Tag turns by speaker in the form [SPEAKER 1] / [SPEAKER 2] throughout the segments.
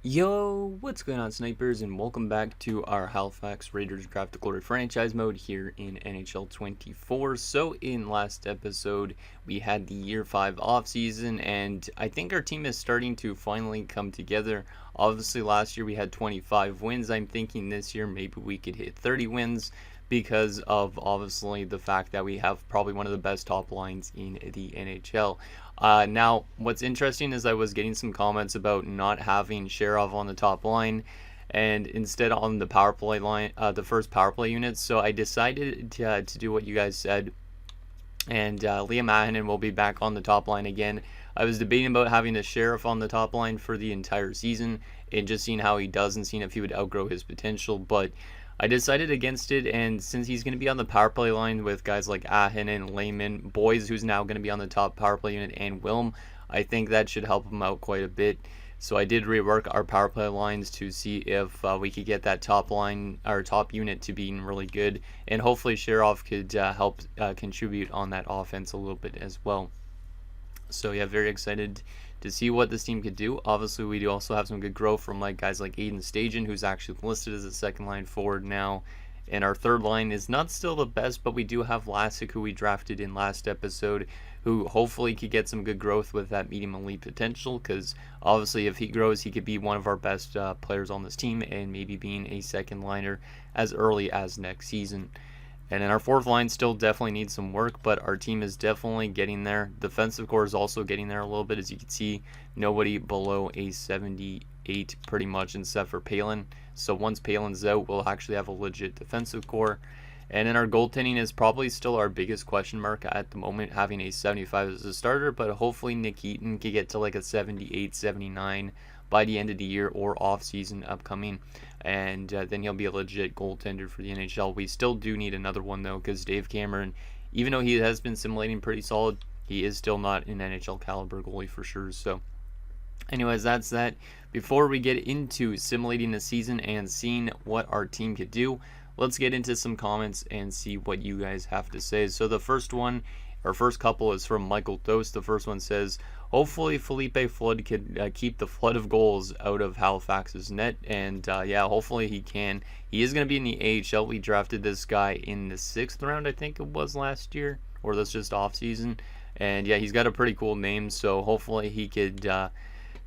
[SPEAKER 1] Yo, what's going on, snipers, and welcome back to our Halifax Raiders Draft to Glory franchise mode here in NHL 24. So in last episode, we had the Year 5 offseason, and I think our team is starting to finally come together. Obviously, last year we had 25 wins. I'm thinking this year maybe we could hit 30 wins because of obviously the fact that we have probably one of the best top lines in the NHL. Now, what's interesting is I was getting some comments about not having Sherov on the top line and instead on the power play line, the first power play units. So I decided to do what you guys said, and Liam Ahinen will be back on the top line again. I was debating about having the Sheriff on the top line for the entire season and just seeing how he does and seeing if he would outgrow his potential, but I decided against it, and since he's going to be on the power play line with guys like Ahinen, Lehman, Boys, who's now going to be on the top power play unit, and Wilm, I think that should help him out quite a bit. So I did rework our power play lines to see if we could get that top line, our top unit, to being really good, and hopefully Sherov could help contribute on that offense a little bit as well. So yeah, very excited to see what this team could do. Obviously, we do also have some good growth from guys like Aiden Stajan, who's actually listed as a second line forward now. And our third line is not still the best, but we do have Lassick, who we drafted in last episode, who hopefully could get some good growth with that medium elite potential, because obviously if he grows, he could be one of our best players on this team and maybe being a second liner as early as next season. And then our fourth line still definitely needs some work, but our team is definitely getting there. Defensive core is also getting there a little bit. As you can see, nobody below a 78 pretty much except for Palin. So once Palin's out, we'll actually have a legit defensive core. And then our goaltending is probably still our biggest question mark at the moment, having a 75 as a starter, but hopefully Nick Eaton can get to like a 78, 79 by the end of the year or off-season upcoming, and then he'll be a legit goaltender for the NHL. We still do need another one, though, because Dave Cameron, even though he has been simulating pretty solid, he is still not an NHL caliber goalie for sure. So anyways, that's that. Before we get into simulating the season and seeing what our team could do, let's get into some comments and see what you guys have to say. So the first one, our first couple, is from Michael Dost. The first one says, hopefully Felipe Flood could keep the flood of goals out of Halifax's net. And yeah, hopefully he can. He is going to be in the AHL. We drafted this guy in the 6th round, I think it was last year, or that's just off season. And yeah, he's got a pretty cool name, so hopefully he could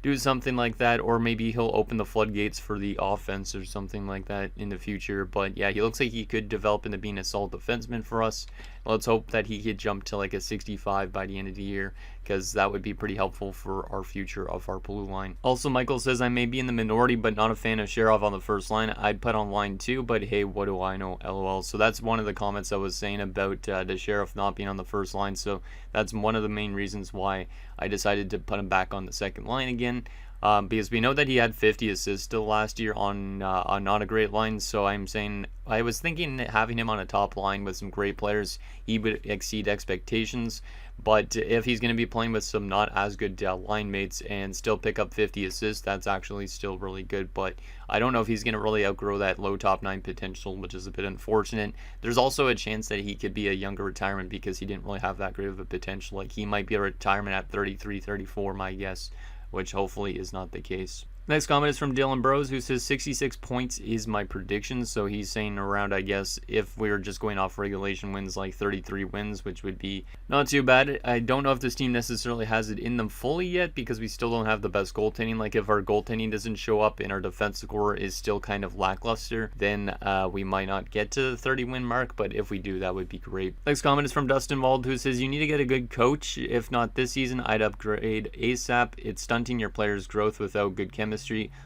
[SPEAKER 1] do something like that, or maybe he'll open the floodgates for the offense or something like that in the future. But yeah, he looks like he could develop into being a solid defenseman for us. Let's hope that he could jump to like a 65 by the end of the year, because that would be pretty helpful for our future of our blue line. Also, Michael says, I may be in the minority, but not a fan of Sherov on the first line. I'd put on line 2, but hey, what do I know, lol. So that's one of the comments I was saying about the Sheriff not being on the first line. So that's one of the main reasons why I decided to put him back on the second line again. Because we know that he had 50 assists still last year on not a great line. So I'm saying, I was thinking that having him on a top line with some great players, he would exceed expectations. But if he's going to be playing with some not as good line mates and still pick up 50 assists, that's actually still really good. But I don't know if he's going to really outgrow that low top 9 potential, which is a bit unfortunate. There's also a chance that he could be a younger retirement because he didn't really have that great of a potential. Like, he might be a retirement at 33, 34, my guess, which hopefully is not the case. Next comment is from Dylan Bros, who says 66 points is my prediction. So he's saying around, I guess, if we were just going off regulation wins, like 33 wins, which would be not too bad. I don't know if this team necessarily has it in them fully yet, because we still don't have the best goaltending. Like, if our goaltending doesn't show up and our defensive core is still kind of lackluster, then we might not get to the 30 win mark. But if we do, that would be great. Next comment is from Dustin Wald, who says, you need to get a good coach. If not this season, I'd upgrade ASAP. It's stunting your players' growth without good chemistry.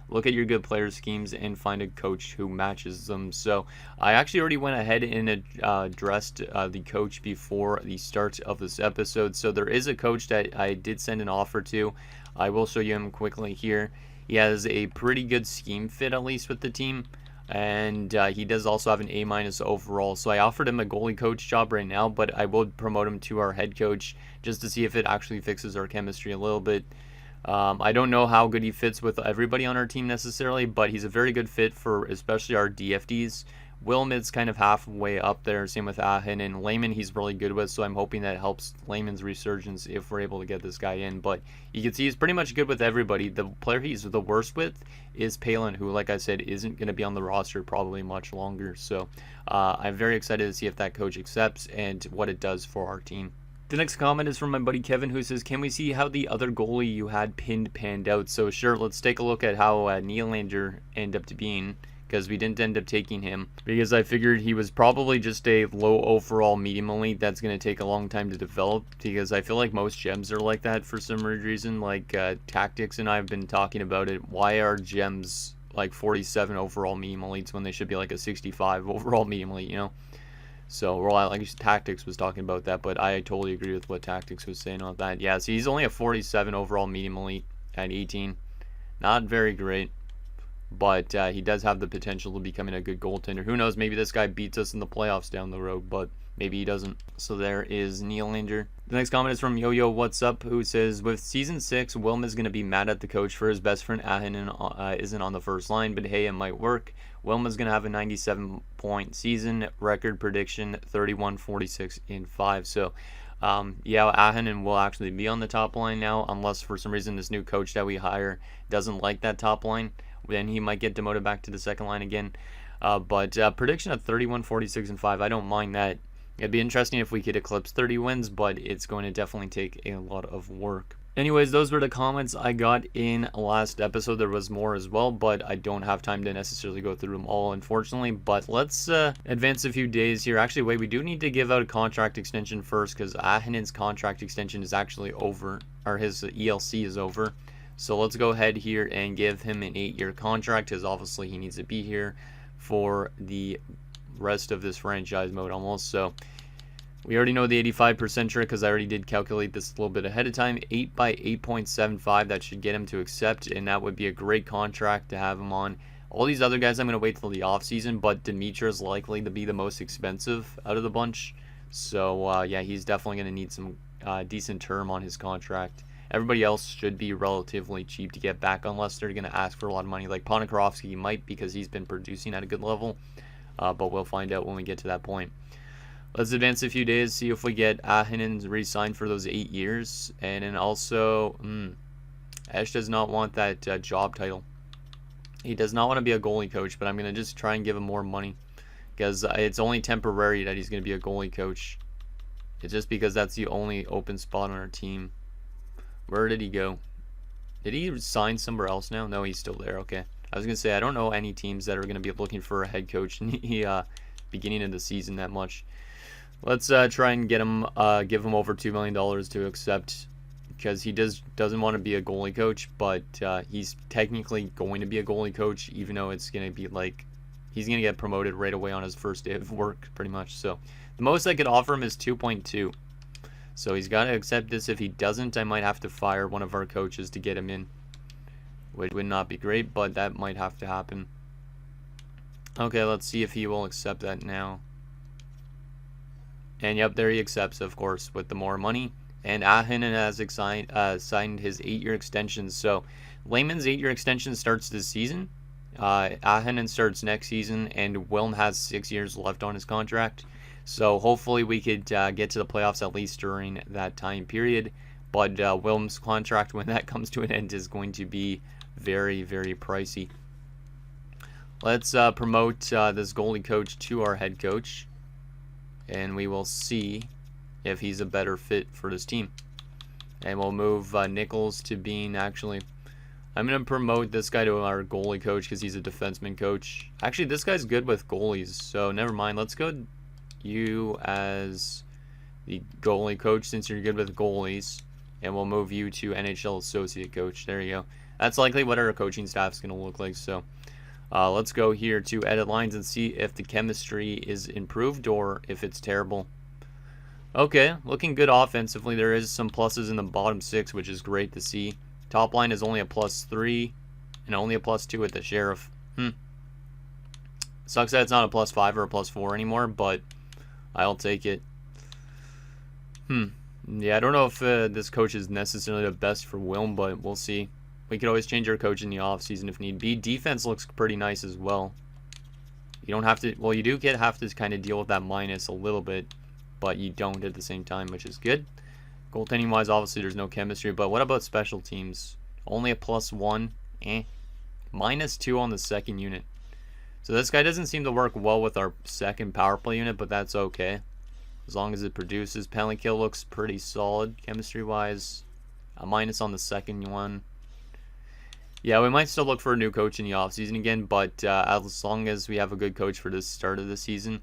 [SPEAKER 1] Look at your good player schemes and find a coach who matches them. So I actually already went ahead and addressed the coach before the start of this episode. So there is a coach that I did send an offer to. I will show you him quickly here. He has a pretty good scheme fit, at least with the team, and he does also have an A- overall. So I offered him a goalie coach job right now, but I will promote him to our head coach just to see if it actually fixes our chemistry a little bit. I don't know how good he fits with everybody on our team necessarily, but he's a very good fit for especially our DFDs. Wilmot's kind of halfway up there. Same with Ahin, and Lehman he's really good with, so I'm hoping that helps Lehman's resurgence if we're able to get this guy in. But you can see he's pretty much good with everybody. The player he's the worst with is Palin, who, like I said, isn't going to be on the roster probably much longer. So I'm very excited to see if that coach accepts and what it does for our team. The next comment is from my buddy Kevin, who says, can we see how the other goalie you had pinned panned out? So sure, let's take a look at how Nylander ended up to being, because we didn't end up taking him because I figured he was probably just a low overall medium elite that's going to take a long time to develop, because I feel like most gems are like that for some weird reason. Like Tactics and I have been talking about it. Why are gems like 47 overall medium elites when they should be like a 65 overall medium elite, you know? So, well, like Tactics was talking about that, but I totally agree with what Tactics was saying on that. Yeah, so he's only a 47 overall medium elite at 18. Not very great, but he does have the potential to becoming a good goaltender. Who knows, maybe this guy beats us in the playoffs down the road, but maybe he doesn't. So there is Nylander. The next comment is from Yo-Yo What's Up, who says, with Season 6, Wilm is going to be mad at the coach for his best friend Ahin isn't on the first line, but hey, it might work. Wilm is going to have a 97-point season. Record prediction, 31, 46, and 5. So, yeah, Ahin will actually be on the top line now, unless for some reason this new coach that we hire doesn't like that top line. Then he might get demoted back to the second line again. But prediction of 31, 46, and 5, I don't mind that. It'd be interesting if we could eclipse 30 wins, but it's going to definitely take a lot of work. Anyways, those were the comments I got in last episode. There was more as well, but I don't have time to necessarily go through them all, unfortunately. But let's advance a few days here. Actually, wait, we do need to give out a contract extension first, because Ahinen's contract extension is actually over, or his ELC is over. So let's go ahead here and give him an 8-year contract, because obviously he needs to be here for the rest of this franchise mode almost. So we already know the 85% trick, because I already did calculate this a little bit ahead of time. 8 by 8.75, that should get him to accept, and that would be a great contract to have him on. All these other guys I'm going to wait till the offseason, but Dimitra is likely to be the most expensive out of the bunch. So yeah, he's definitely going to need some decent term on his contract. Everybody else should be relatively cheap to get back, unless they're going to ask for a lot of money. Like Ponikarovsky might, because he's been producing at a good level, but we'll find out when we get to that point. Let's advance a few days, see if we get Ahinen re-signed for those 8 years. And then also, Esh does not want that job title. He does not want to be a goalie coach, but I'm going to just try and give him more money, because it's only temporary that he's going to be a goalie coach. It's just because that's the only open spot on our team. Where did he go? Did he sign somewhere else now? No, he's still there. Okay. I was going to say, I don't know any teams that are going to be looking for a head coach in the beginning of the season that much. Let's try and get him, give him over $2 million to accept, because he doesn't want to be a goalie coach, but he's technically going to be a goalie coach, even though it's going to be like he's going to get promoted right away on his first day of work, pretty much. So the most I could offer him is 2.2. So he's got to accept this. If he doesn't, I might have to fire one of our coaches to get him in, which would not be great, but that might have to happen. Okay, let's see if he will accept that now. And yep, there he accepts, of course, with the more money. And Ahinen has signed his 8-year extension. So Lehman's 8-year extension starts this season. Ahinen starts next season, and Wilm has 6 years left on his contract. So hopefully we could get to the playoffs at least during that time period. But Wilm's contract, when that comes to an end, is going to be very, very pricey. Let's promote this goalie coach to our head coach, and we will see if he's a better fit for this team. And we'll move Nichols to being actually... I'm going to promote this guy to our goalie coach because he's a defenseman coach. Actually, this guy's good with goalies, so never mind. Let's go you as the goalie coach since you're good with goalies, and we'll move you to NHL associate coach. There you go. That's likely what our coaching staff is going to look like. So let's go here to edit lines and see if the chemistry is improved or if it's terrible. Okay, looking good offensively. There is some pluses in the bottom 6, which is great to see. Top line is only a +3 and only a +2 at the Sheriff. Sucks that it's not a +5 or a +4 anymore, but I'll take it. Yeah, I don't know if this coach is necessarily the best for Wilm, but we'll see. We could always change our coach in the offseason if need be. Defense looks pretty nice as well. You don't have to, well, you do have to kind of deal with that minus a little bit, but you don't at the same time, which is good. Goaltending wise, obviously there's no chemistry, but what about special teams? Only a +1, -2 on the second unit. So this guy doesn't seem to work well with our second power play unit, but that's okay. As long as it produces. Penalty kill looks pretty solid chemistry wise. A minus on the second one. Yeah, we might still look for a new coach in the offseason again, but as long as we have a good coach for the start of the season,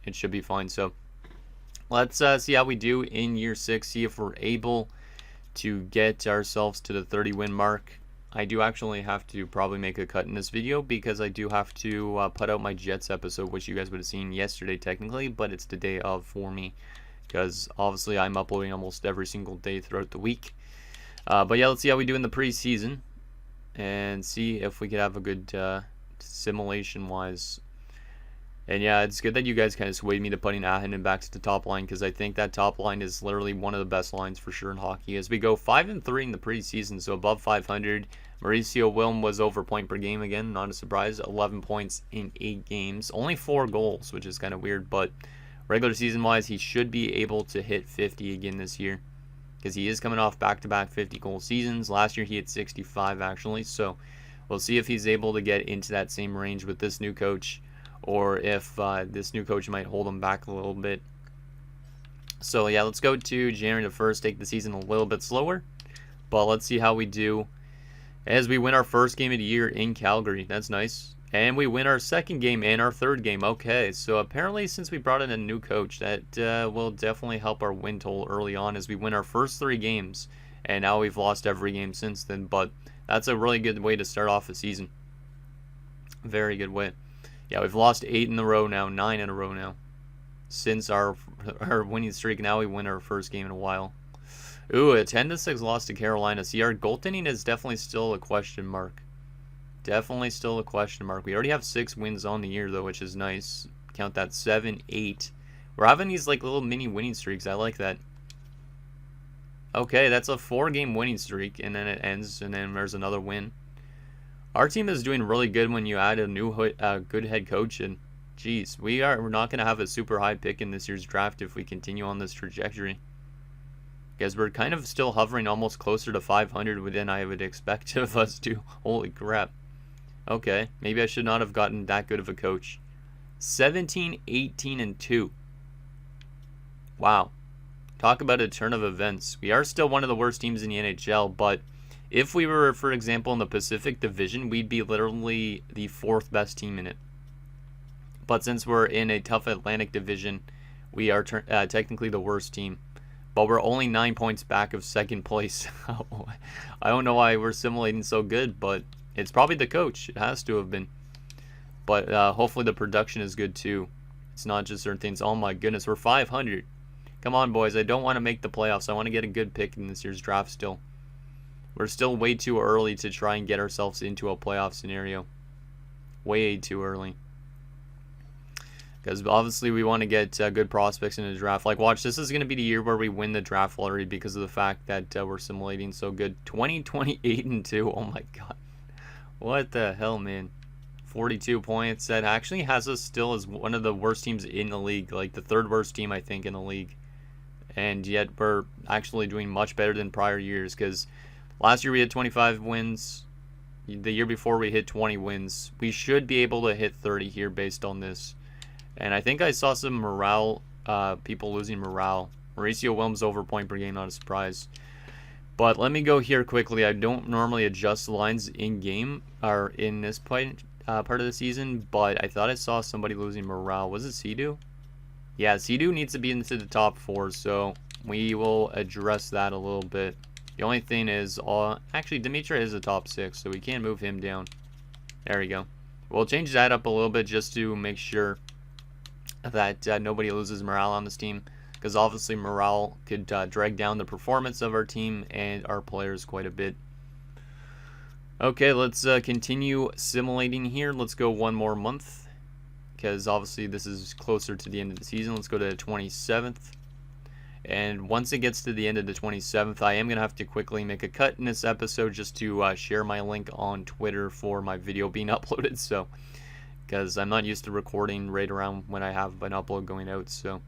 [SPEAKER 1] it should be fine. So let's see how we do in year 6, see if we're able to get ourselves to the 30-win mark. I do actually have to probably make a cut in this video because I do have to put out my Jets episode, which you guys would have seen yesterday technically, but it's the day of for me because obviously I'm uploading almost every single day throughout the week. But yeah, let's see how we do in the preseason and see if we could have a good simulation wise. And yeah, it's good that you guys kind of swayed me to putting Ahinen back to the top line because I think that top line is literally one of the best lines for sure in hockey. As we go 5-3 in the preseason, so above 500. Mauricio Wilm was over point per game again, not a surprise. 11 points in 8 games. Only 4 goals, which is kind of weird, but regular season wise, he should be able to hit 50 again this year because he is coming off back-to-back 50-goal seasons. Last year he hit 65 actually, so we'll see if he's able to get into that same range with this new coach, or if this new coach might hold him back a little bit. So yeah, let's go to January the 1st, take the season a little bit slower, but let's see how we do as we win our first game of the year in Calgary. That's nice. And we win our second game and our third game. Okay, so apparently since we brought in a new coach, that will definitely help our win total early on as we win our first 3 games, and now we've lost every game since then, but that's a really good way to start off the season. Very good way. Yeah, we've lost 8 in a row now, 9 in a row now. Since our winning streak, now we win our first game in a while. Ooh, a 10-6 loss to Carolina. See, our goaltending is definitely still a question mark. Definitely still a question mark. We already have 6 wins on the year, though, which is nice. Count that 7, 8. We're having these like little mini winning streaks. I like that. Okay, that's a 4-game winning streak, and then it ends, and then there's another win. Our team is doing really good when you add a new good head coach, and geez, we're not going to have a super high pick in this year's draft if we continue on this trajectory. Because we're kind of still hovering almost closer to 500 than I would expect of us to. Holy crap. Okay, maybe I should not have gotten that good of a coach. 17, 18, and 2. Wow. Talk about a turn of events. We are still one of the worst teams in the NHL, but if we were, for example, in the Pacific Division, we'd be literally the 4th best team in it. But since we're in a tough Atlantic Division, we are technically the worst team. But we're only 9 points back of second place. I don't know why we're simulating so good, but it's probably the coach. It has to have been. But hopefully the production is good too. It's not just certain things. Oh my goodness, we're 500. Come on, boys. I don't want to make the playoffs. I want to get a good pick in this year's draft still. We're still way too early to try and get ourselves into a playoff scenario. Way too early. Because obviously we want to get good prospects in the draft. Like, watch, this is going to be the year where we win the draft lottery because of the fact that we're simulating so good. 20, 28, and 2. Oh my god. What the hell, man. 42 points. That actually has us still as one of the worst teams in the league. Like, the 3rd worst team, I think, in the league. And yet we're actually doing much better than prior years because last year we had 25 wins. The year before we hit 20 wins. We should be able to hit 30 here based on this. And I think I saw some morale, people losing morale. Mauricio Wilm's over point per game, not a surprise. But let me go here quickly. I don't normally adjust lines in-game or in this part of the season, but I thought I saw somebody losing morale. Was it Sea-Doo? Yeah, Sea-Doo needs to be into the top 4, so we will address that a little bit. The only thing is, actually, Dimitra is a top 6, so we can't move him down. There we go. We'll change that up a little bit just to make sure that nobody loses morale on this team, because obviously morale could drag down the performance of our team and our players quite a bit. Okay, let's continue simulating here. Let's go one more month, because obviously this is closer to the end of the season. Let's go to the 27th. And once it gets to the end of the 27th, I am going to have to quickly make a cut in this episode just to share my link on Twitter for my video being uploaded. So, because I'm not used to recording right around when I have an upload going out. So,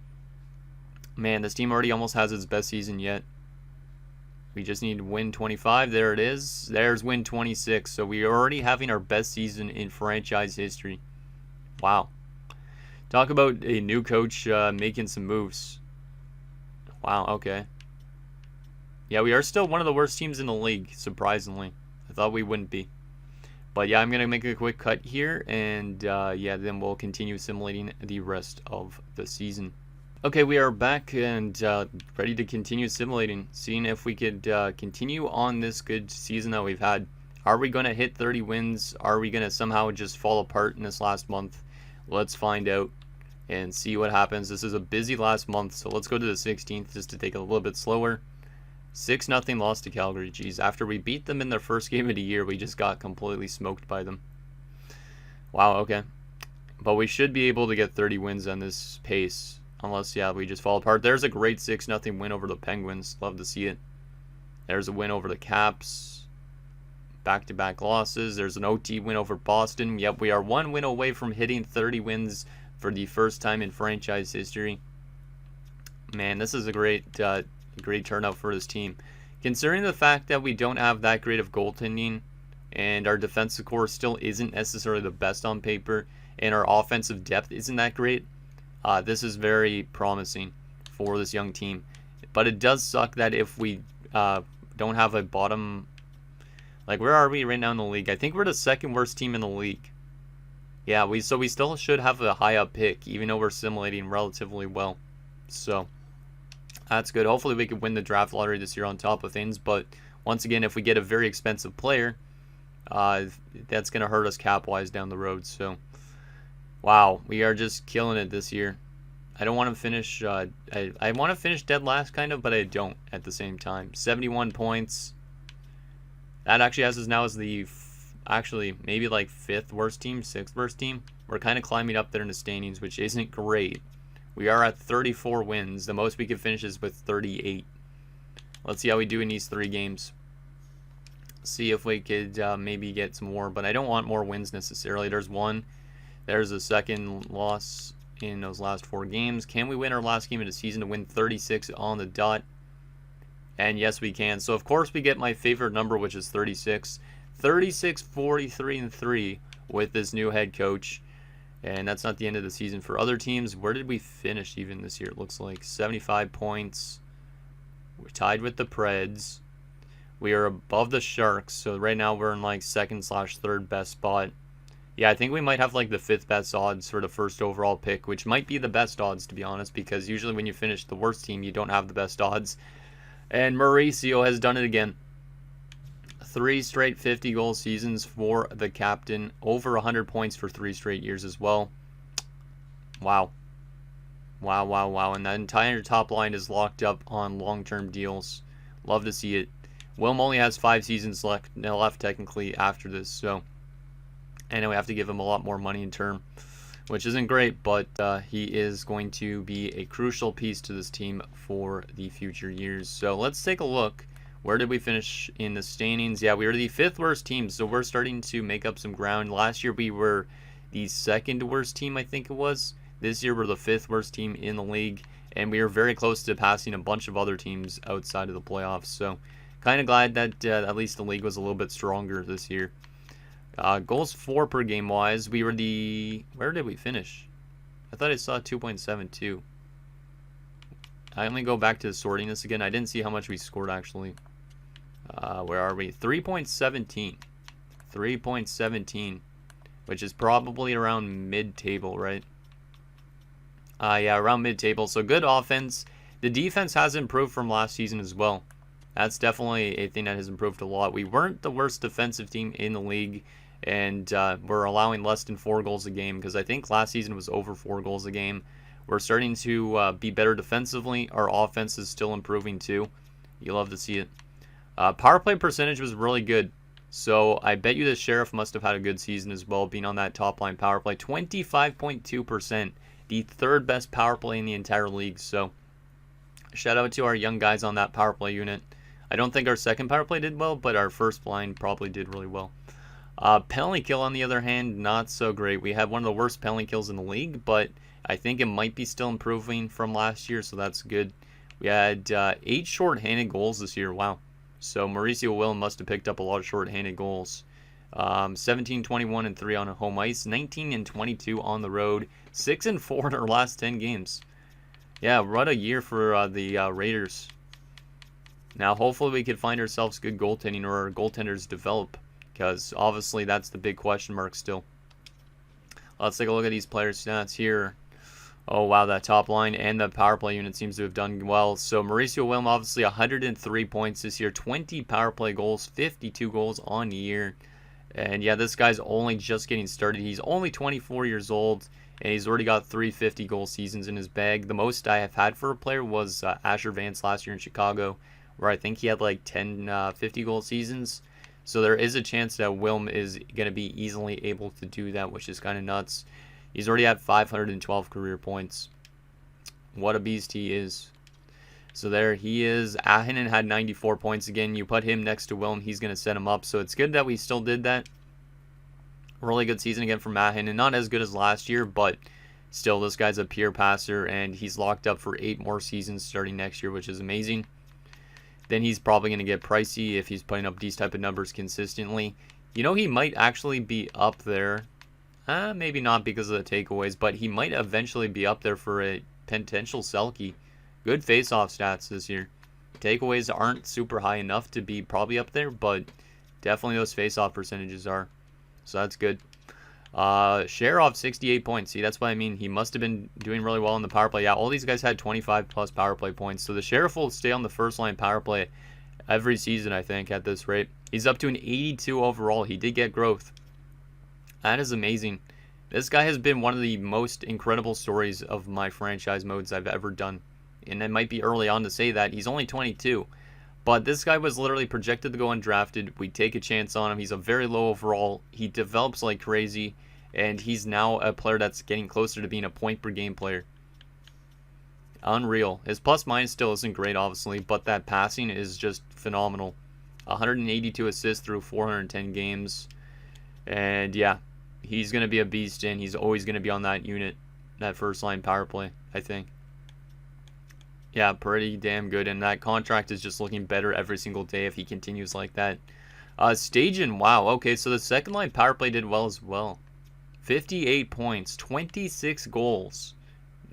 [SPEAKER 1] man, this team already almost has its best season yet. We just need win 25. There it is. There's win 26. So we are already having our best season in franchise history. Wow. Talk about a new coach making some moves. Wow, okay. Yeah, we are still one of the worst teams in the league, surprisingly. I thought we wouldn't be. But yeah, I'm going to make a quick cut here, and yeah, then we'll continue simulating the rest of the season. Okay, we are back and ready to continue simulating, seeing if we could continue on this good season that we've had. Are we going to hit 30 wins? Are we going to somehow just fall apart in this last month? Let's find out and see what happens. This is a busy last month, so let's go to the 16th just to take it a little bit slower. 6-0 loss to Calgary. Jeez, after we beat them in their first game of the year, we just got completely smoked by them. Wow, okay. But we should be able to get 30 wins on this pace. Unless, yeah, we just fall apart. There's a great 6-0 win over the Penguins. Love to see it. There's a win over the Caps. Back-to-back losses. There's an OT win over Boston. Yep, we are one win away from hitting 30 wins for the first time in franchise history. Man, this is a great turnout for this team. Considering the fact that we don't have that great of goaltending and our defensive core still isn't necessarily the best on paper and our offensive depth isn't that great, this is very promising for this young team. But it does suck that if we don't have a bottom... Like, where are we right now in the league? I think we're the second worst team in the league. Yeah, so we still should have a high up pick, even though we're simulating relatively well. So, that's good. Hopefully we can win the draft lottery this year on top of things. But, once again, if we get a very expensive player, that's going to hurt us cap-wise down the road. So, wow, we are just killing it this year. I don't want to finish, I want to finish dead last kind of, but I don't at the same time. 71 points. That actually has us now as the, actually, maybe like 5th worst team, 6th worst team. We're kind of climbing up there in the standings, which isn't great. We are at 34 wins. The most we could finish is with 38. Let's see how we do in these 3 games. See if we could maybe get some more, but I don't want more wins necessarily. There's one. There's a second loss in those last 4 games. Can we win our last game of the season to win 36 on the dot? And yes, we can. So, of course, we get my favorite number, which is 36. 36, 43, and 3 with this new head coach. And that's not the end of the season for other teams. Where did we finish even this year? It looks like 75 points. We're tied with the Preds. We are above the Sharks. So, right now, we're in, like, 2nd/3rd best spot. Yeah, I think we might have, like, the 5th best odds for the first overall pick, which might be the best odds, to be honest, because usually when you finish the worst team, you don't have the best odds. And Mauricio has done it again. 3 straight 50-goal seasons for the captain. Over 100 points for 3 straight years as well. Wow. Wow, wow, wow. And that entire top line is locked up on long-term deals. Love to see it. Wilm only has 5 seasons left technically after this, so... And we have to give him a lot more money in term, which isn't great, but he is going to be a crucial piece to this team for the future years. So let's take a look. Where did we finish in the standings? Yeah, we were the 5th worst team, so we're starting to make up some ground. Last year we were the 2nd worst team, I think it was. This year we're the 5th worst team in the league, and we are very close to passing a bunch of other teams outside of the playoffs. So kind of glad that at least the league was a little bit stronger this year. Goals for per game wise, we were the... Where did we finish? I thought I saw 2.72. I only go back to sorting this again. I didn't see how much we scored actually. Where are we? 3.17. 3.17. Which is probably around mid-table, right? Yeah, around mid-table. So good offense. The defense has improved from last season as well. That's definitely a thing that has improved a lot. We weren't the worst defensive team in the league. And we're allowing less than 4 goals a game, because I think last season was over 4 goals a game. We're starting to be better defensively. Our offense is still improving too. You love to see it. Power play percentage was really good. So I bet you the Sheriff must have had a good season as well, being on that top line power play. 25.2%. The 3rd best power play in the entire league. So shout out to our young guys on that power play unit. I don't think our second power play did well, but our first line probably did really well. Penalty kill, on the other hand, not so great. We had one of the worst penalty kills in the league, but I think it might be still improving from last year, so that's good. We had 8 short-handed goals this year. Wow. So Mauricio Wilm must have picked up a lot of short-handed goals. 17, 21, and 3 on home ice. 19 and 22 on the road. 6 and 4 in our last 10 games. Yeah, what a year for the Raiders. Now, hopefully we can find ourselves good goaltending, or our goaltenders develop, because obviously that's the big question mark still. Let's take a look at these players' stats here. Oh, wow, that top line and the power play unit seems to have done well. So Mauricio Wilm, obviously 103 points this year, 20 power play goals, 52 goals on the year. And yeah, this guy's only just getting started. He's only 24 years old, and he's already got 350 goal seasons in his bag. The most I have had for a player was Asher Vance last year in Chicago, where I think he had like 10 50 goal seasons. So there is a chance that Wilm is going to be easily able to do that, which is kind of nuts. He's already at 512 career points. What a beast he is. So there he is. Ahinen had 94 points again. You put him next to Wilm, he's going to set him up. So it's good that we still did that. Really good season again from Ahinen. Not as good as last year, but still, this guy's a pure passer, and he's locked up for 8 more seasons starting next year, which is amazing. Then he's probably going to get pricey if he's putting up these type of numbers consistently. You know, he might actually be up there. Maybe not because of the takeaways, but he might eventually be up there for a potential Selke. Good face-off stats this year. Takeaways aren't super high enough to be probably up there, but definitely those face-off percentages are. So that's good. Sherov, 68 points. See, that's what I mean. He must have been doing really well in the power play. Yeah, all these guys had 25-plus power play points. So the Sheriff will stay on the first-line power play every season, I think, at this rate. He's up to an 82 overall. He did get growth. That is amazing. This guy has been one of the most incredible stories of my franchise modes I've ever done. And it might be early on to say that. He's only 22. But this guy was literally projected to go undrafted. We take a chance on him. He's a very low overall. He develops like crazy. And he's now a player that's getting closer to being a point-per-game player. Unreal. His plus-minus still isn't great, obviously. But that passing is just phenomenal. 182 assists through 410 games. And yeah, he's going to be a beast, and he's always going to be on that unit, that first-line power play, I think. Yeah, pretty damn good, and that contract is just looking better every single day if he continues like that. Stajan, wow, okay, so the second-line power play did well as well. 58 points, 26 goals.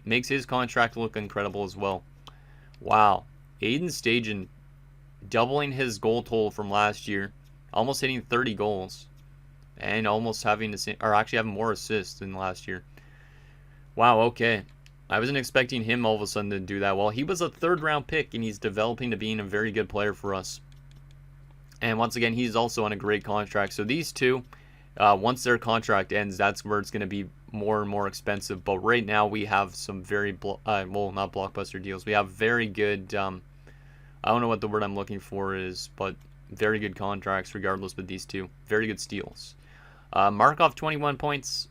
[SPEAKER 1] Makes his contract look incredible as well. Wow, Aiden Stajan doubling his goal total from last year, almost hitting 30 goals. And almost having the same, or actually having more assists than last year. Wow, okay. I wasn't expecting him all of a sudden to do that well. He was a third-round pick, and he's developing to being a very good player for us. And once again, he's also on a great contract. So these two, once their contract ends, that's where it's going to be more and more expensive. But right now, we have some very, well, not blockbuster deals. We have very good, I don't know what the word I'm looking for is, but very good contracts regardless with these two. Very good steals. Markov, 21 points.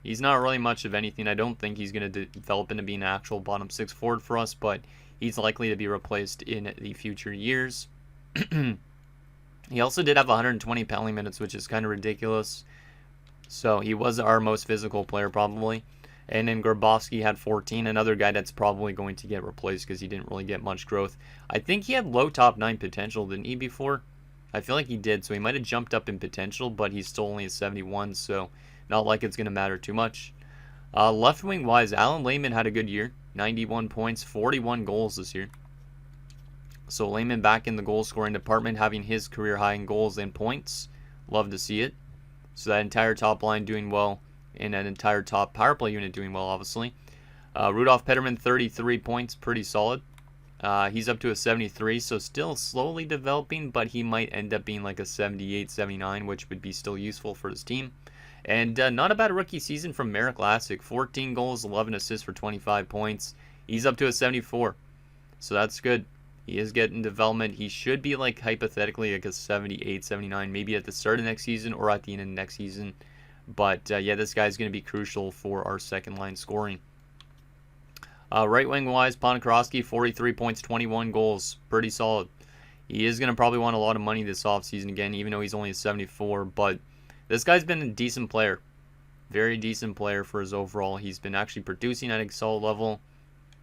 [SPEAKER 1] He's not really much of anything. I don't think he's going to develop into being an actual bottom 6 forward for us, but he's likely to be replaced in the future years. He also did have 120 penalty minutes, which is kind of ridiculous. So he was our most physical player probably. And then Grabowski had 14, another guy that's probably going to get replaced because he didn't really get much growth. I think he had low top 9 potential, didn't he, before? I feel like he did, so he might have jumped up in potential, but he's still only a 71, so not like it's going to matter too much. Left wing wise, Alan Lehman had a good year. 91 points, 41 goals this year. So Lehman back in the goal scoring department, having his career high in goals and points. Love to see it. So that entire top line doing well, and that entire top power play unit doing well, obviously. Rudolph Petterman, 33 points, pretty solid. He's up to a 73, so still slowly developing, but he might end up being like a 78, 79, which would be still useful for his team. And not a bad rookie season from Marek Lassick. 14 goals, 11 assists for 25 points. He's up to a 74, so that's good. He is getting development. He should be like hypothetically like a 78, 79, maybe at the start of next season or at the end of next season. But yeah, this guy's going to be crucial for our second line scoring. Right wing wise, Ponikarovsky, 43 points, 21 goals. Pretty solid. He is going to probably want a lot of money this offseason again, even though he's only a 74. But This guy's been a decent player. Very decent player for his overall. He's been actually producing at a solid level.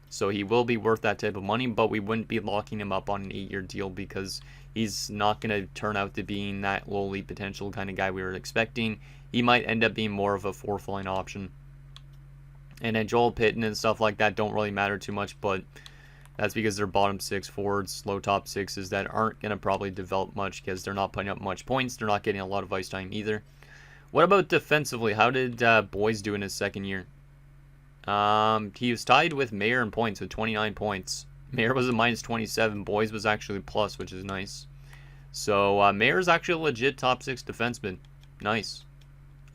[SPEAKER 1] So he will be worth that type of money, but we wouldn't be locking him up on an 8-year deal because he's not going to turn out to being that lowly potential kind of guy we were expecting. He might end up being more of a fourth line option. And then Joel Pitton and stuff like that don't really matter too much, but that's because they're bottom six forwards, low top sixes that aren't going to probably develop much because they're not putting up much points. They're not getting a lot of ice time either. What about defensively? How did Boyes do in his second year? He was tied with Mayer in points with 29 points. Mayer was a minus 27. Boyes was actually plus, which is nice. So Mayer's actually a legit top 6 defenseman. Nice.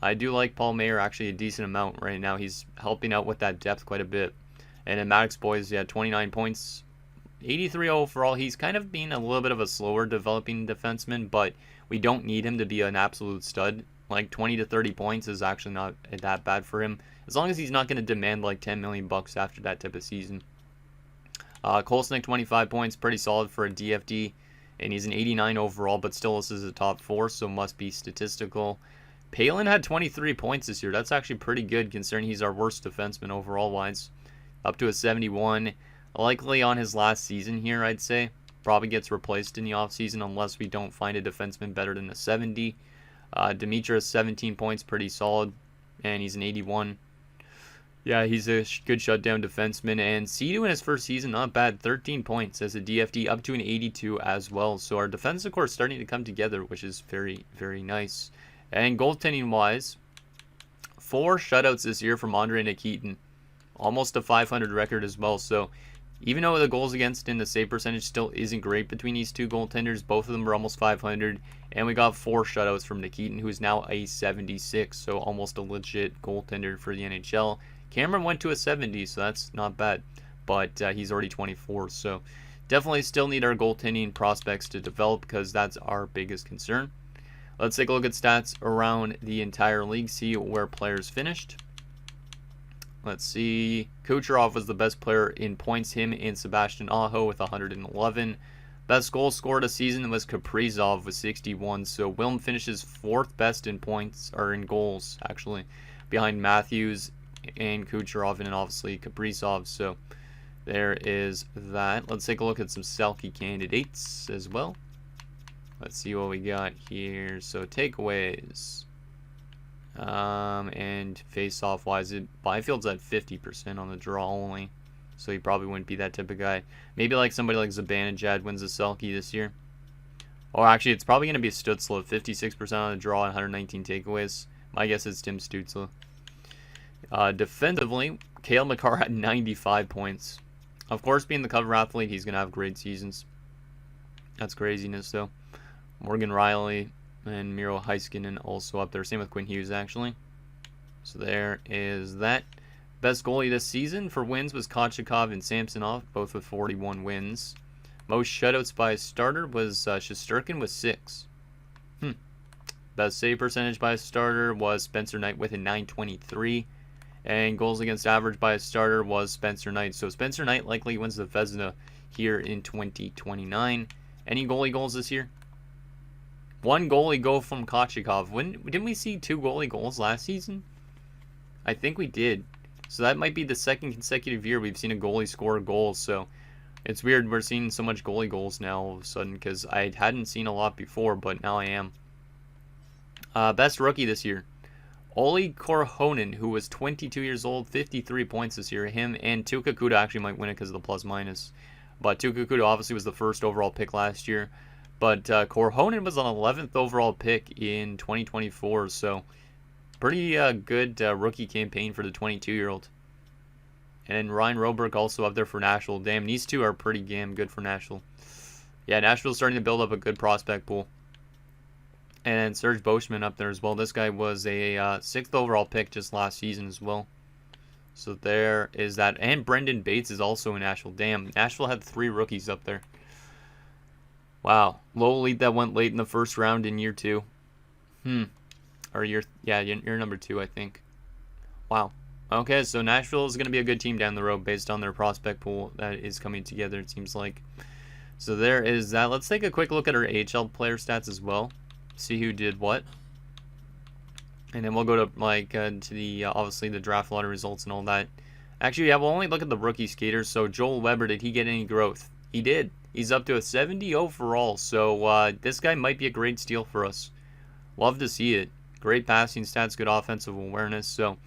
[SPEAKER 1] I do like Paul Mayer actually a decent amount right now. He's helping out with that depth quite a bit. And then Maddox Boyes, he had 29 points, 83 overall. He's kind of being a little bit of a slower developing defenseman, but we don't need him to be an absolute stud. Like 20 to 30 points is actually not that bad for him, as long as he's not going to demand like 10 million bucks after that type of season. Kolesnik, 25 points, pretty solid for a DFD, and he's an 89 overall, but still this is a top 4, so must be statistical. Palin had 23 points this year. That's actually pretty good considering he's our worst defenseman overall wise. Up to a 71. Likely on his last season here, I'd say. Probably gets replaced in the offseason unless we don't find a defenseman better than a 70. Demetrius, 17 points, pretty solid. And he's an 81. Yeah, he's a good shutdown defenseman. And Sidu in his first season, not bad. 13 points as a DFD, up to an 82 as well. So our defensive core is starting to come together, which is very, very nice. And goaltending-wise, 4 shutouts this year from Andrei Nikitin. Almost a 500 record as well. So even though the goals against and the save percentage still isn't great between these two goaltenders, both of them are almost 500. And we got 4 shutouts from Nikitin, who is now a 76. So almost a legit goaltender for the NHL. Cameron went to a 70, so that's not bad. But he's already 24. So definitely still need our goaltending prospects to develop because that's our biggest concern. Let's take a look at stats around the entire league, see where players finished. Let's see. Kucherov was the best player in points, him and Sebastian Aho with 111. Best goal scored a season was Kaprizov with 61. So Wilm finishes 4th best in points, or in goals, actually, behind Matthews and Kucherov and obviously Kaprizov. So there is that. Let's take a look at some Selke candidates as well. Let's see what we got here. So takeaways. And face-off wise, Byfield's at 50% on the draw only. So he probably wouldn't be that type of guy. Maybe like somebody like Zibanejad wins the Selke this year. Or actually, it's probably going to be Stützle. 56% on the draw and 119 takeaways. My guess is Tim Stützle. Defensively, Cale Makar had 95 points. Of course, being the cover athlete, he's going to have great seasons. That's craziness, though. Morgan Riley and Miro Heiskanen also up there. Same with Quinn Hughes, actually. So there is that. Best goalie this season for wins was Kochetkov and Samsonov, both with 41 wins. Most shutouts by a starter was Shesterkin with 6. Best save percentage by a starter was Spencer Knight with a 923. And goals against average by a starter was Spencer Knight. So Spencer Knight likely wins the Vezina here in 2029. Any goalie goals this year? 1 goalie goal from Kochetkov. Didn't we see 2 goalie goals last season? I think we did. So that might be the 2nd consecutive year we've seen a goalie score goals. So it's weird we're seeing so much goalie goals now all of a sudden because I hadn't seen a lot before, but now I am. Best rookie this year. Olli Korhonen, who was 22 years old, 53 points this year. Him and Tuukka Kuda actually might win it because of the plus-minus. But Tuukka Kuda obviously was the first overall pick last year. But Korhonen was an 11th overall pick in 2024, so pretty good rookie campaign for the 22-year-old. And then Ryan Roberg also up there for Nashville. Damn, these two are pretty damn good for Nashville. Yeah, Nashville's starting to build up a good prospect pool. And then Serge Boschman up there as well. This guy was a 6th overall pick just last season as well. So there is that. And Brendan Bates is also in Nashville. Damn, Nashville had 3 rookies up there. Wow, low lead that went late in the first round in year 2. Or year number 2, I think. Wow. Okay, so Nashville is going to be a good team down the road based on their prospect pool that is coming together, it seems like. So there is that. Let's take a quick look at our AHL player stats as well. See who did what. And then we'll go to to the obviously the draft lottery results and all that. Actually, yeah, we'll only look at the rookie skaters. So Joel Weber, did he get any growth? He did. He's up to a 70 overall. So this guy might be a great steal for us. Love to see it. Great passing stats, good offensive awareness. So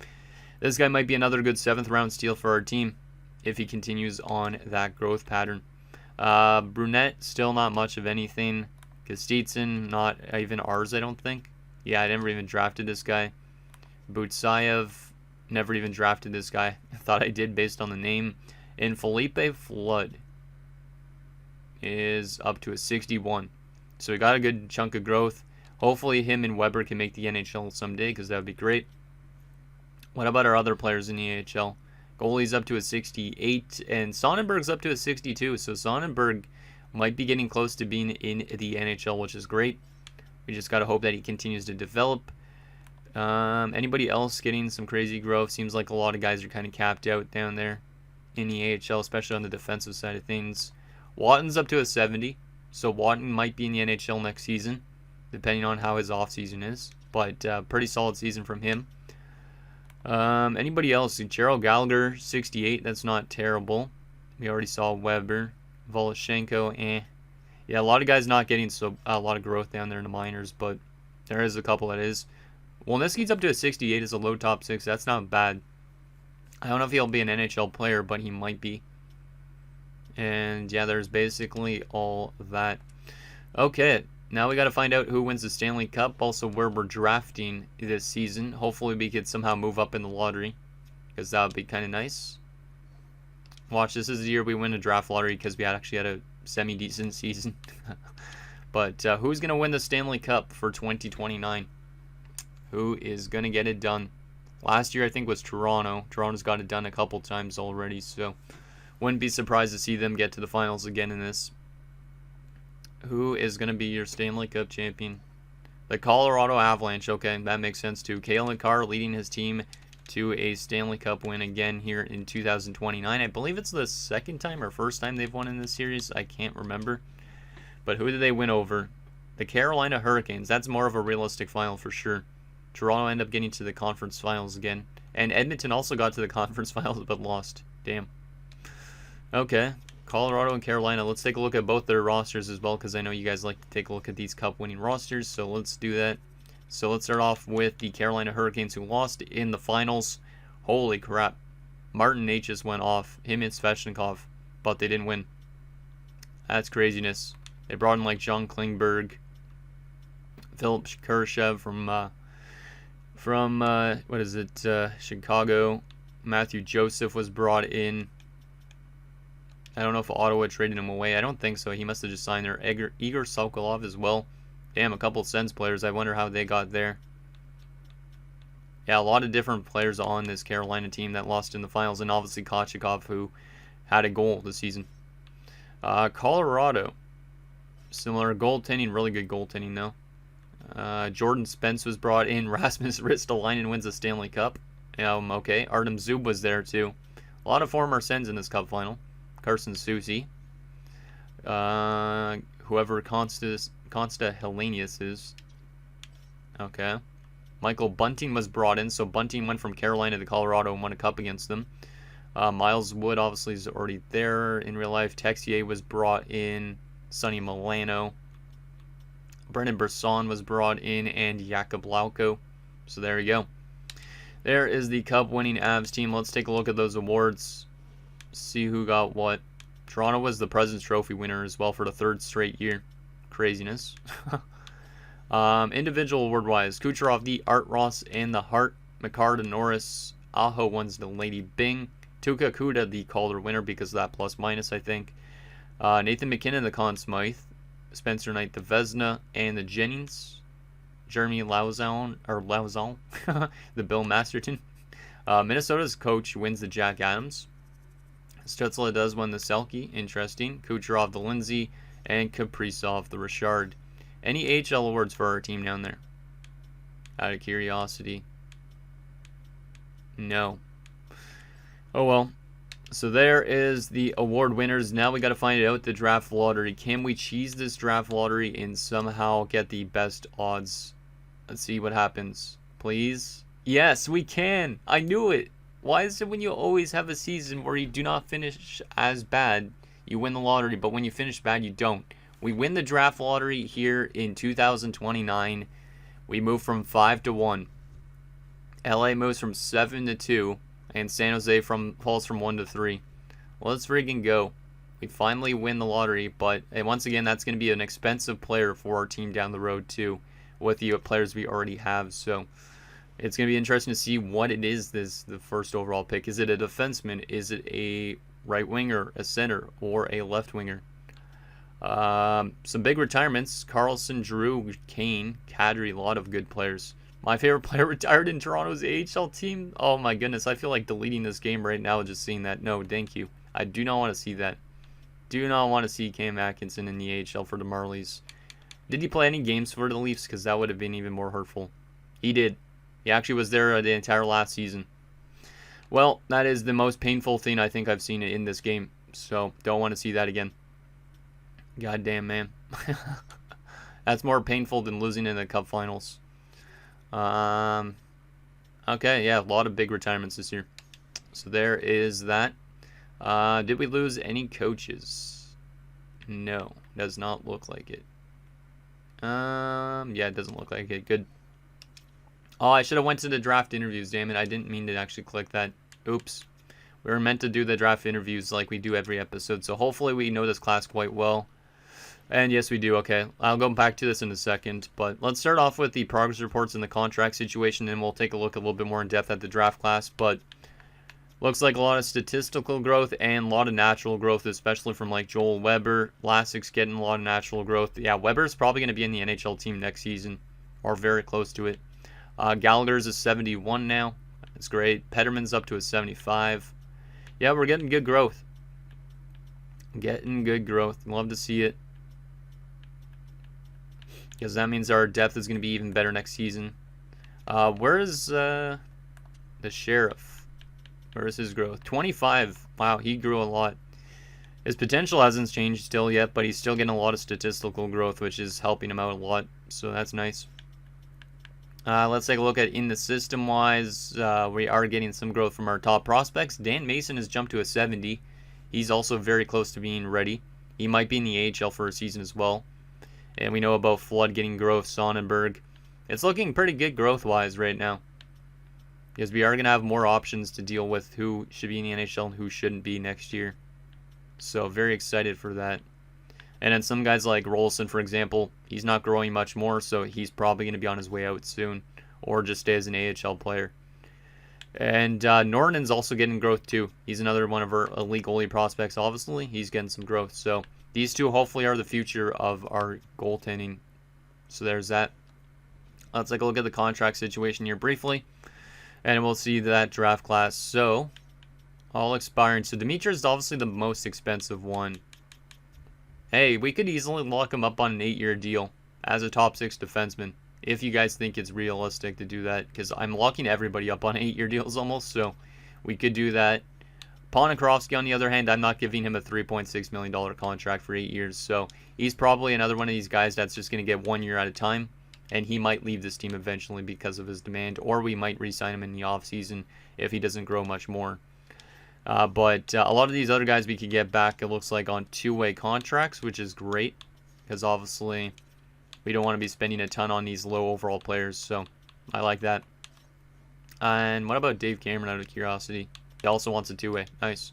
[SPEAKER 1] this guy might be another good 7th round steal for our team if he continues on that growth pattern. Brunette, still not much of anything. Kostitsyn, not even ours, I don't think. Yeah, I never even drafted this guy. Butsayev, never even drafted this guy. I thought I did based on the name. And Felipe Flood is up to a 61. So we got a good chunk of growth. Hopefully him and Weber can make the NHL someday, because that would be great. What about our other players in the AHL? Goalie's up to a 68, and Sonnenberg's up to a 62. So Sonnenberg might be getting close to being in the NHL, which is great. We just got to hope that he continues to develop. Anybody else getting some crazy growth? Seems like a lot of guys are kind of capped out down there in the AHL, especially on the defensive side of things. Watton's up to a 70, so Watton might be in the NHL next season, depending on how his offseason is. But pretty solid season from him. Anybody else? Gerald Gallagher, 68. That's not terrible. We already saw Weber. Voloshenko, Yeah, a lot of guys not getting a lot of growth down there in the minors, but there is a couple that is. Walniski's up to a 68 as a low top 6. That's not bad. I don't know if he'll be an NHL player, but he might be. And yeah, there's basically all that. Okay, now we got to find out who wins the Stanley Cup, also where we're drafting this season. Hopefully we could somehow move up in the lottery, because that would be kind of nice. Watch, this is the year we win a draft lottery, because we actually had a semi-decent season. But who's going to win the Stanley Cup for 2029? Who is going to get it done? Last year I think was Toronto. Toronto's got it done a couple times already, so wouldn't be surprised to see them get to the finals again in this. Who is going to be your Stanley Cup champion? The Colorado Avalanche. Okay, that makes sense too. Cale Makar leading his team to a Stanley Cup win again here in 2029. I believe it's the second time or first time they've won in this series. I can't remember. But who did they win over? The Carolina Hurricanes. That's more of a realistic final for sure. Toronto ended up getting to the conference finals again. And Edmonton also got to the conference finals but lost. Damn. Okay. Colorado and Carolina. Let's take a look at both their rosters as well, because I know you guys like to take a look at these cup winning rosters. So let's do that. So let's start off with the Carolina Hurricanes, who lost in the finals. Holy crap. Martin H just went off. Him and Svechnikov. But they didn't win. That's craziness. They brought in like John Klingberg. Philip Kurashev from what is it? Chicago. Matthew Joseph was brought in. I don't know if Ottawa traded him away. I don't think so. He must have just signed there. Igor Sokolov as well. Damn, a couple of Sens players. I wonder how they got there. Yeah, a lot of different players on this Carolina team that lost in the finals. And obviously Kochikov, who had a goal this season. Colorado. Similar goaltending. Really good goaltending, though. Jordan Spence was brought in. Rasmus Ristolainen wins the Stanley Cup. Okay. Artem Zub was there, too. A lot of former Sens in this Cup final. Carson Soucy. Whoever Consta Hellenius is. Okay. Michael Bunting was brought in. So Bunting went from Carolina to Colorado and won a cup against them. Miles Wood obviously is already there in real life. Texier was brought in. Sonny Milano. Brendan Brisson was brought in. And Jakub Lauko. So there you go. There is the cup winning Avs team. Let's take a look at those awards. See who got what. Toronto was the President's Trophy winner as well for the 3rd straight year. Craziness. Individual award-wise, Kucherov, the Art Ross, and the Hart. McCarr, the Norris. Aho wins the Lady Byng. Tuukka Kuda, the Calder winner because of that plus-minus, I think. Nathan McKinnon, the Conn Smythe. Spencer Knight, the Vezina, and the Jennings. Jeremy Lauzon, the Bill Masterton. Minnesota's coach wins the Jack Adams. Stutzla does win the Selke. Interesting. Kucherov, the Lindsay, and Kaprizov, the Richard. Any AHL awards for our team down there? Out of curiosity. No. Oh well. So there is the award winners. Now we got to find out the draft lottery. Can we cheese this draft lottery and somehow get the best odds? Let's see what happens. Please. Yes, we can. I knew it. Why is it when you always have a season where you do not finish as bad, you win the lottery, but when you finish bad, you don't? We win the draft lottery here in 2029. We move from 5 to 1. LA moves from 7 to 2. And San Jose falls from 1 to 3. Let's freaking go. We finally win the lottery, but once again, that's going to be an expensive player for our team down the road too, with the players we already have. So it's going to be interesting to see what it is the first overall pick. Is it a defenseman? Is it a right winger, a center, or a left winger? Some big retirements. Carlson, Drew, Kane, Kadri, a lot of good players. My favorite player retired in Toronto's AHL team. Oh my goodness, I feel like deleting this game right now just seeing that. No, thank you. I do not want to see that. Do not want to see Cam Atkinson in the AHL for the Marlies. Did he play any games for the Leafs? Because that would have been even more hurtful. He did. He actually was there the entire last season. Well, that is the most painful thing I think I've seen in this game. So, don't want to see that again. Goddamn, man. That's more painful than losing in the Cup Finals. Okay, yeah, a lot of big retirements this year. So there is that. Did we lose any coaches? No, does not look like it. Yeah, it doesn't look like it. Good. Oh, I should have went to the draft interviews, damn it. I didn't mean to actually click that. Oops. We were meant to do the draft interviews like we do every episode, so hopefully we know this class quite well. And yes, we do. Okay, I'll go back to this in a second, but let's start off with the progress reports and the contract situation, and we'll take a look a little bit more in depth at the draft class. But looks like a lot of statistical growth and a lot of natural growth, especially from like Joel Weber. Lassik's getting a lot of natural growth. Yeah, Weber's probably going to be in the NHL team next season, or very close to it. Gallagher's a 71 now. That's great. Petterman's up to a 75. Yeah, we're getting good growth. Getting good growth. Love to see it. Because that means our depth is going to be even better next season. Where is the Sheriff? Where is his growth? 25. Wow, he grew a lot. His potential hasn't changed still yet, but he's still getting a lot of statistical growth, which is helping him out a lot. So that's nice. Let's take a look at in the system-wise. We are getting some growth from our top prospects. Dan Mason has jumped to a 70. He's also very close to being ready. He might be in the AHL for a season as well. And we know about Flood getting growth, Sonnenberg. It's looking pretty good growth-wise right now. Because we are going to have more options to deal with who should be in the NHL and who shouldn't be next year. So very excited for that. And then some guys like Rolson, for example, he's not growing much more, so he's probably going to be on his way out soon. Or just stay as an AHL player. And Norton's also getting growth too. He's another one of our elite goalie prospects, obviously. He's getting some growth. So these two hopefully are the future of our goaltending. So there's that. Let's take a look at the contract situation here briefly. And we'll see that draft class. So, all expiring. So Dimitra is obviously the most expensive one. Hey, we could easily lock him up on an 8-year deal as a top 6 defenseman. If you guys think it's realistic to do that. Because I'm locking everybody up on 8-year deals almost. So, we could do that. Ponikarovsky, on the other hand, I'm not giving him a $3.6 million contract for 8 years. So, he's probably another one of these guys that's just going to get 1 year at a time. And he might leave this team eventually because of his demand. Or we might re-sign him in the offseason if he doesn't grow much more. But a lot of these other guys we could get back, it looks like, on 2-way contracts, which is great. Because obviously, we don't want to be spending a ton on these low overall players. So, I like that. And what about Dave Cameron, out of curiosity? He also wants a 2-way. Nice.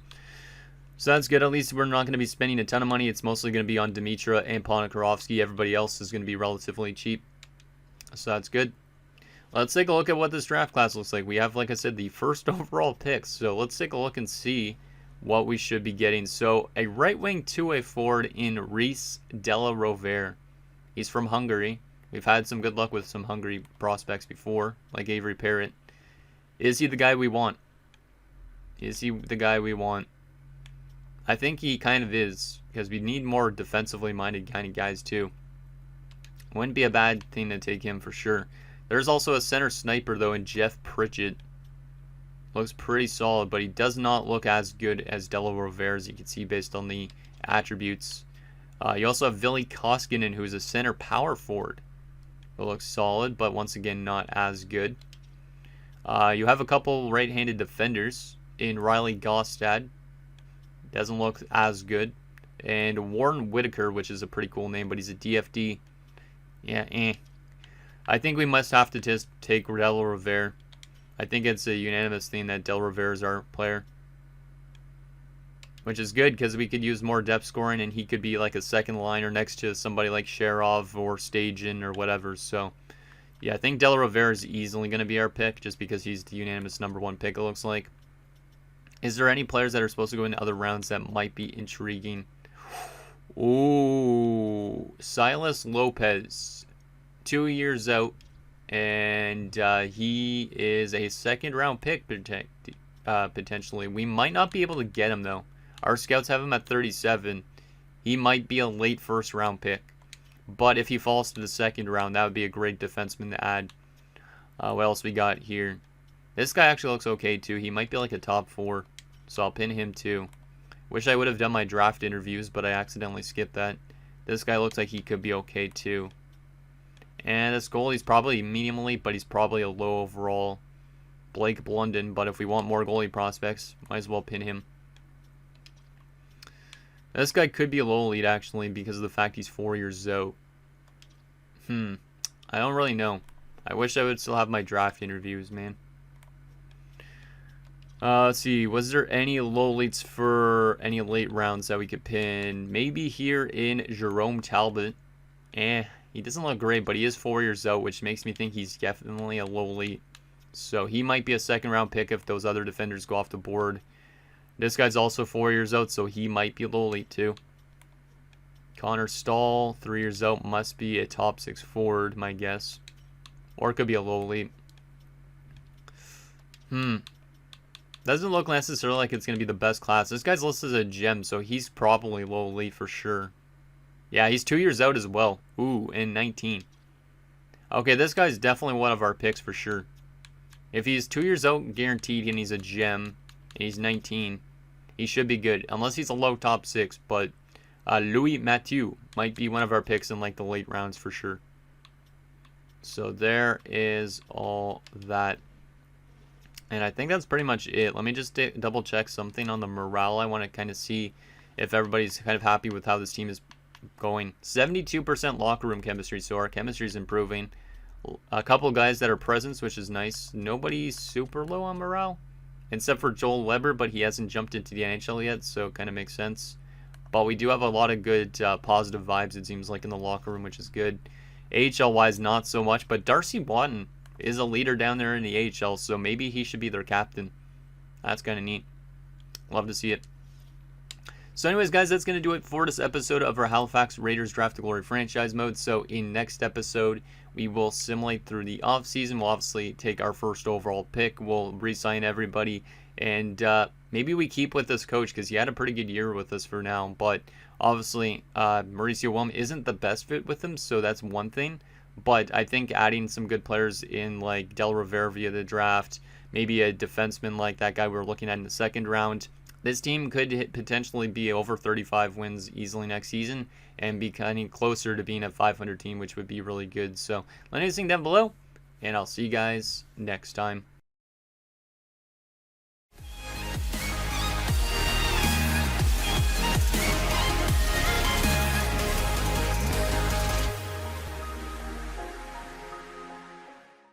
[SPEAKER 1] So that's good. At least we're not going to be spending a ton of money. It's mostly going to be on Dimitra and Ponikarovsky. Everybody else is going to be relatively cheap. So that's good. Let's take a look at what this draft class looks like. We have, like I said, the first overall picks. So let's take a look and see what we should be getting. So a right wing 2-way forward in Reese Della Rovere. He's from Hungary. We've had some good luck with some Hungary prospects before, like Avery Parrott. Is he the guy we want? Is he the guy we want? I think he kind of is, because we need more defensively minded kind of guys too. Wouldn't be a bad thing to take him for sure. There's also a center sniper though in Jeff Pritchett. Looks pretty solid, but he does not look as good as Della Rovere, as you can see based on the attributes. You also have Ville Koskinen, who's a center power forward. It looks solid, but once again not as good. You have a couple right-handed defenders in Riley Gostad. Doesn't look as good. And Warren Whitaker, which is a pretty cool name, but he's a DFD. Yeah, I think we must have to just take Del Rivera. I think it's a unanimous thing that Del Rivera is our player. Which is good because we could use more depth scoring and he could be like a second liner next to somebody like Sherov or Stajan or whatever. So, yeah, I think Del Rivera is easily going to be our pick just because he's the unanimous #1 pick, it looks like. Is there any players that are supposed to go into other rounds that might be intriguing? Ooh, Silas Lopez, 2 years out, and he is a second-round pick potentially. We might not be able to get him, though. Our scouts have him at 37. He might be a late first-round pick. But if he falls to the second round, that would be a great defenseman to add. What else we got here? This guy actually looks okay, too. He might be like a top 4. So I'll pin him, too. Wish I would have done my draft interviews, but I accidentally skipped that. This guy looks like he could be okay, too. And this goalie's probably medium elite, but he's probably a low overall. Blake Blunden, but if we want more goalie prospects, might as well pin him. This guy could be a low elite, actually, because of the fact he's 4 years out. I don't really know. I wish I would still have my draft interviews, man. Let's see. Was there any low elites for any late rounds that we could pin? Maybe here in Jerome Talbot. He doesn't look great, but he is 4 years out, which makes me think he's definitely a low elite. So he might be a second-round pick if those other defenders go off the board. This guy's also 4 years out, so he might be a low elite too. Connor Stahl, 3 years out, must be a top 6 forward, my guess. Or it could be a low elite. Doesn't look necessarily like it's going to be the best class. This guy's listed as a gem, so he's probably low elite for sure. Yeah, he's 2 years out as well. Ooh, and 19. Okay, this guy's definitely one of our picks for sure. If he's 2 years out guaranteed and he's a gem, and he's 19, he should be good. Unless he's a low top 6, but Louis Mathieu might be one of our picks in like the late rounds for sure. So there is all that. And I think that's pretty much it. Let me just double check something on the morale. I want to kind of see if everybody's kind of happy with how this team is going. 72% locker room chemistry, so our chemistry is improving. A couple guys that are presents, which is nice. Nobody's super low on morale, except for Joel Weber, but he hasn't jumped into the NHL yet, so it kind of makes sense. But we do have a lot of good positive vibes, it seems like, in the locker room, which is good. AHL-wise, not so much, but Darcy Watton is a leader down there in the AHL, so maybe he should be their captain. That's kind of neat. Love to see it. So anyways, guys, that's going to do it for this episode of our Halifax Raiders Draft to Glory franchise mode. So in next episode, we will simulate through the offseason. We'll obviously take our first overall pick. We'll re-sign everybody. And maybe we keep with this coach because he had a pretty good year with us for now. But obviously, Mauricio Wilm isn't the best fit with him, so that's one thing. But I think adding some good players in like Del Rivera via the draft, maybe a defenseman like that guy we were looking at in the second round, this team could potentially be over 35 wins easily next season and be kind of closer to being a 500 team, which would be really good. So let me know anything down below, and I'll see you guys next time.